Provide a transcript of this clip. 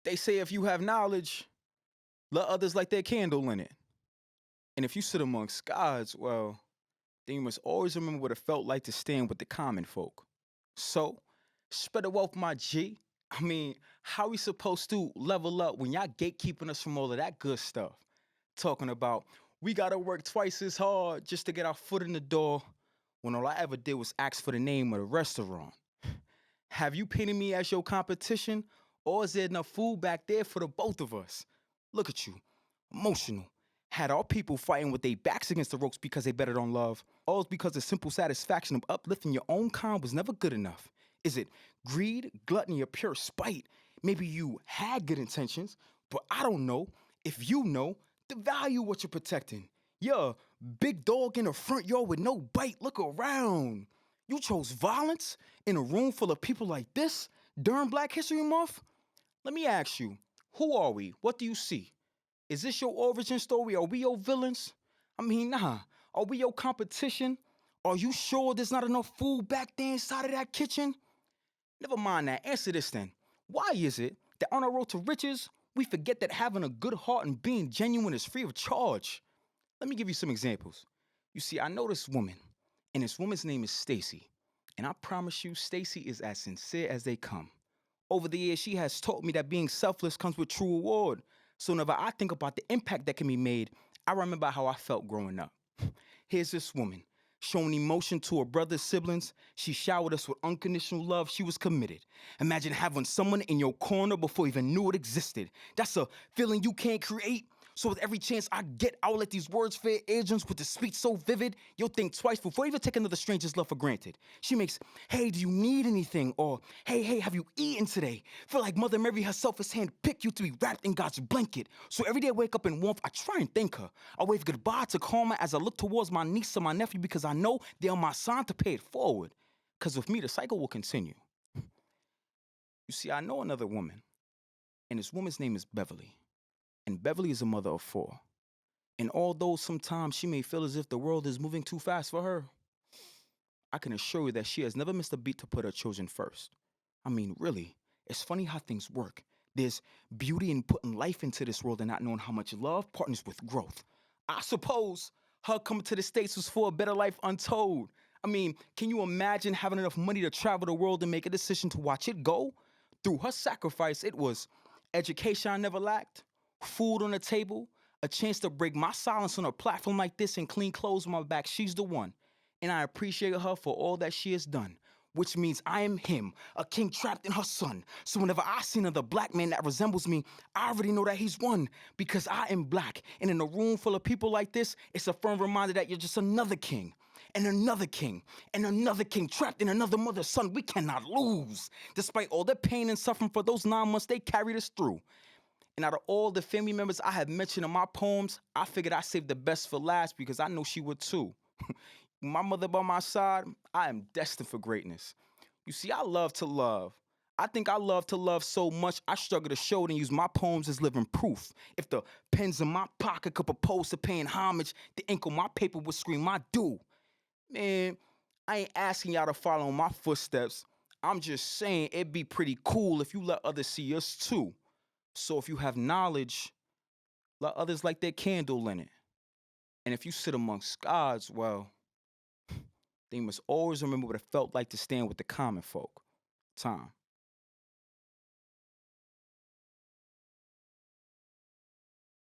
They say if you have knowledge, let others light their candle in it. And if you sit amongst gods, well, then you must always remember what it felt like to stand with the common folk. So, spread the wealth, my G. I mean, how we supposed to level up when y'all gatekeeping us from all of that good stuff? Talking about we gotta work twice as hard just to get our foot in the door when all I ever did was ask for the name of the restaurant. Have you painted me as your competition, or is there enough food back there for the both of us? Look at you, emotional. Had our people fighting with their backs against the ropes because they betted on love, all is because the simple satisfaction of uplifting your own kind was never good enough. Is it greed, gluttony, or pure spite? Maybe you had good intentions, but I don't know. If you know, the value of what you're protecting. Yeah, big dog in the front yard with no bite. Look around. You chose violence in a room full of people like this during Black History Month? Let me ask you, who are we? What do you see? Is this your origin story? Are we your villains? I mean, nah. Are we your competition? Are you sure there's not enough food back there inside of that kitchen? Never mind that. Answer this then. Why is it that on our road to riches, we forget that having a good heart and being genuine is free of charge? Let me give you some examples. You see, I know this woman, and this woman's name is Stacy. And I promise you, Stacy is as sincere as they come. Over the years, she has taught me that being selfless comes with true reward. So whenever I think about the impact that can be made, I remember how I felt growing up. Here's this woman, showing emotion to her brother's siblings. She showered us with unconditional love. She was committed. Imagine having someone in your corner before you even knew it existed. That's a feeling you can't create. So with every chance I get, I'll let these words fill eardrums with the speech so vivid, you'll think twice before you even take another stranger's love for granted. She makes, hey, do you need anything? Or, hey, have you eaten today? Feel like Mother Mary herself has handpicked you to be wrapped in God's blanket. So every day I wake up in warmth, I try and thank her. I wave goodbye to karma as I look towards my niece and my nephew because I know they're my sign to pay it forward. Because with me, the cycle will continue. You see, I know another woman, and this woman's name is Beverly. And Beverly is a mother of 4. And although sometimes she may feel as if the world is moving too fast for her, I can assure you that she has never missed a beat to put her children first. I mean, really, it's funny how things work. There's beauty in putting life into this world and not knowing how much love partners with growth. I suppose her coming to the States was for a better life untold. I mean, can you imagine having enough money to travel the world and make a decision to watch it go? Through her sacrifice, it was education I never lacked, food on the table, a chance to break my silence on a platform like this and clean clothes on my back. She's the one. And I appreciate her for all that she has done, which means I am him, a king trapped in her son. So whenever I see another black man that resembles me, I already know that he's one because I am black. And in a room full of people like this, it's a firm reminder that you're just another king. And another king, and another king trapped in another mother's son. We cannot lose. Despite all the pain and suffering for those 9 months they carried us through. And out of all the family members I have mentioned in my poems, I figured I saved the best for last because I know she would too. My mother by my side, I am destined for greatness. You see, I love to love. I think I love to love so much, I struggle to show it and use my poems as living proof. If the pens in my pocket could propose to paying homage, the ink on my paper would scream, I do. Man, I ain't asking y'all to follow in my footsteps. I'm just saying it'd be pretty cool if you let others see us too. So if you have knowledge, let others light their candle in it. And if you sit amongst gods, well, they must always remember what it felt like to stand with the common folk. Time.